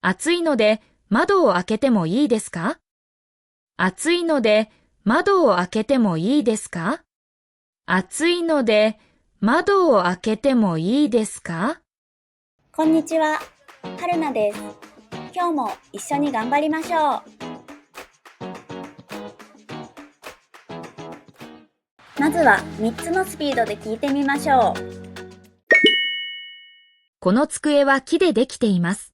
暑いので窓を開けてもいいですか？暑いので窓を開けてもいいですか？暑いので窓を開けてもいいですか？こんにちは、はるなです。今日も一緒に頑張りましょう。まずは3つのスピードで聞いてみましょう。この机は木でできています。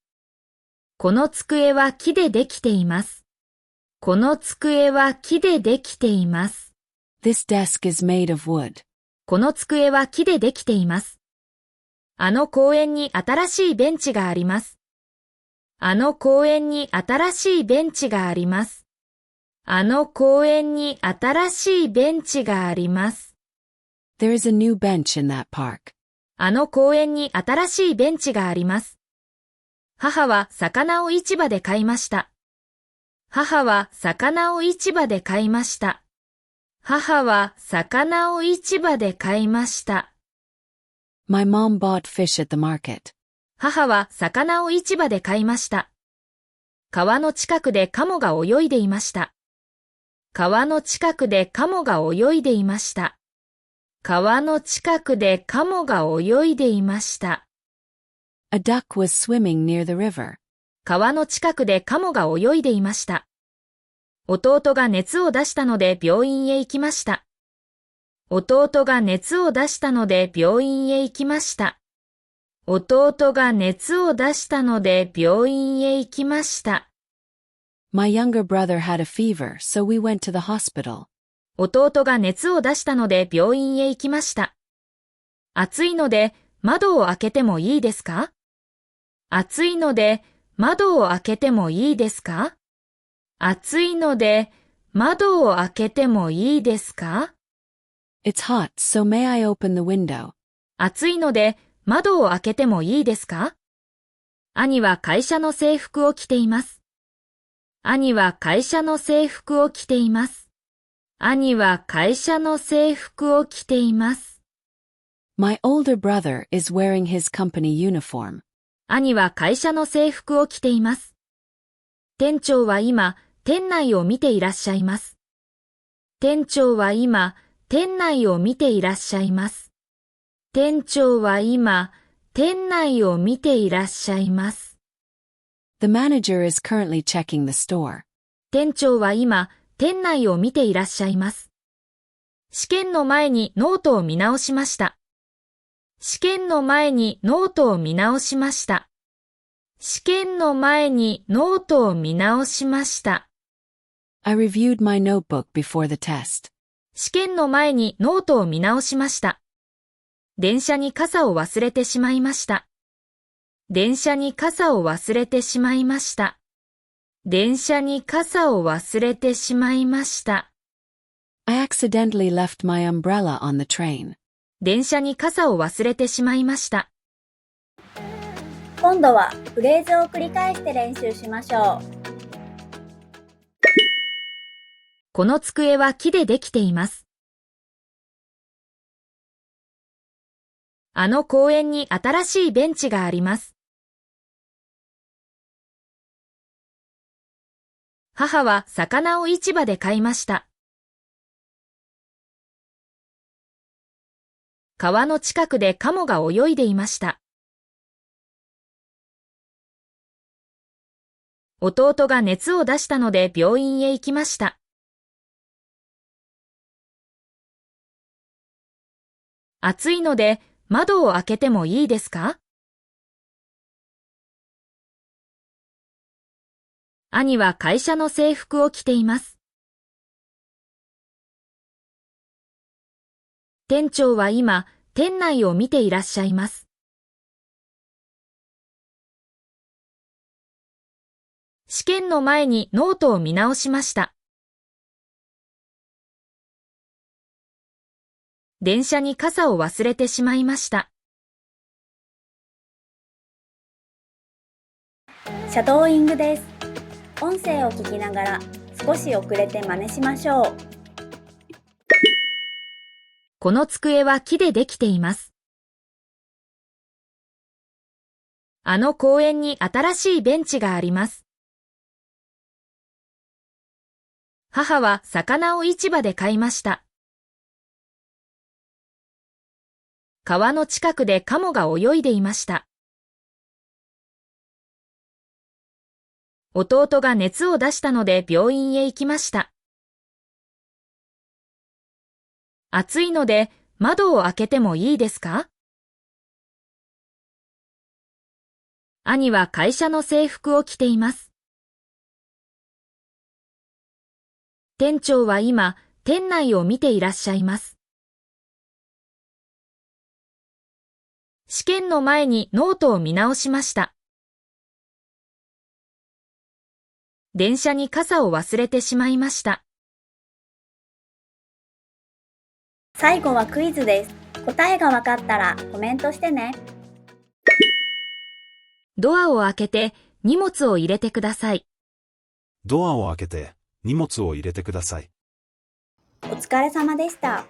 この机は木でできています。この机は木でできています。This desk is made of wood. この机は木でできています。あの公園に新しいベンチがあります。あの公園に新しいベンチがあります。あの公園に新しいベンチがあります。There is a new bench in that park. あの公園に新しいベンチがあります。母は魚を市場で買いました。母は魚を市場で買いました。母は魚を市場で買いました。My mom bought fish at the market. 母は魚を市場で買いました。川の近くでカモが泳いでいました。川の近くでカモが泳いでいました。川の近くでカモが泳いでいました。A duck was swimming near the river. 川の近くでカモが泳いでいました。弟が熱を出したので病院へ行きました。弟が熱を出したので病院へ行きました。弟が熱を出したので病院へ行きました。My younger brother had a fever, so we went to the hospital. 弟が熱を出したので病院へ行きました。暑いので窓を開けてもいいですか？暑いので窓を開けてもいいですか？暑いので窓を開けてもいいですか？ It's hot, so may I open the window? 暑いので窓を開けてもいいですか？兄は会社の制服を着ています。兄は会社の制服を着ています。兄は会社の制服を着ています。My older brother is wearing his company uniform. 兄は会社の制服を着ています。店長は今、店内を見ていらっしゃいます。店長は今、店内を見ていらっしゃいます。店長は今、店内を見ていらっしゃいます。The manager is currently checking the store. 店長は今、店内を見ていらっしゃいます。試験の前にノートを見直しました。試験の前にノートを見直しました。試験の前にノートを見直しました。I reviewed my notebook before the test. 試験の前にノートを見直しました。電車に傘を忘れてしまいました。電車に傘を忘れてしまいました。電車に傘を忘れてしまいました。I accidentally left my umbrella on the train. 電車に傘を忘れてしまいました。今度はフレーズを繰り返して練習しましょう。この机は木でできています。あの公園に新しいベンチがあります。母は魚を市場で買いました。川の近くでカモが泳いでいました。弟が熱を出したので病院へ行きました。暑いので窓を開けてもいいですか？兄は会社の制服を着ています。店長は今、店内を見ていらっしゃいます。試験の前にノートを見直しました。電車に傘を忘れてしまいました。シャドーイングです。音声を聞きながら少し遅れて真似しましょう。この机は木でできています。あの公園に新しいベンチがあります。母は魚を市場で買いました。川の近くでカモが泳いでいました。弟が熱を出したので病院へ行きました。暑いので窓を開けてもいいですか？兄は会社の制服を着ています。店長は今、店内を見ていらっしゃいます。試験の前にノートを見直しました。電車に傘を忘れてしまいました。最後はクイズです。答えがわかったらコメントしてね。ドアを開けて荷物を入れてください。ドアを開けて荷物を入れてください。お疲れ様でした。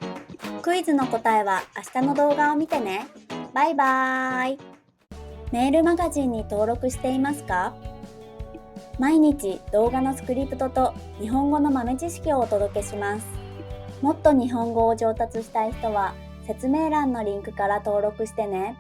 クイズの答えは明日の動画を見てね。バイバーイ。メールマガジンに登録していますか？毎日動画のスクリプトと日本語の豆知識をお届けします。もっと日本語を上達したい人は説明欄のリンクから登録してね。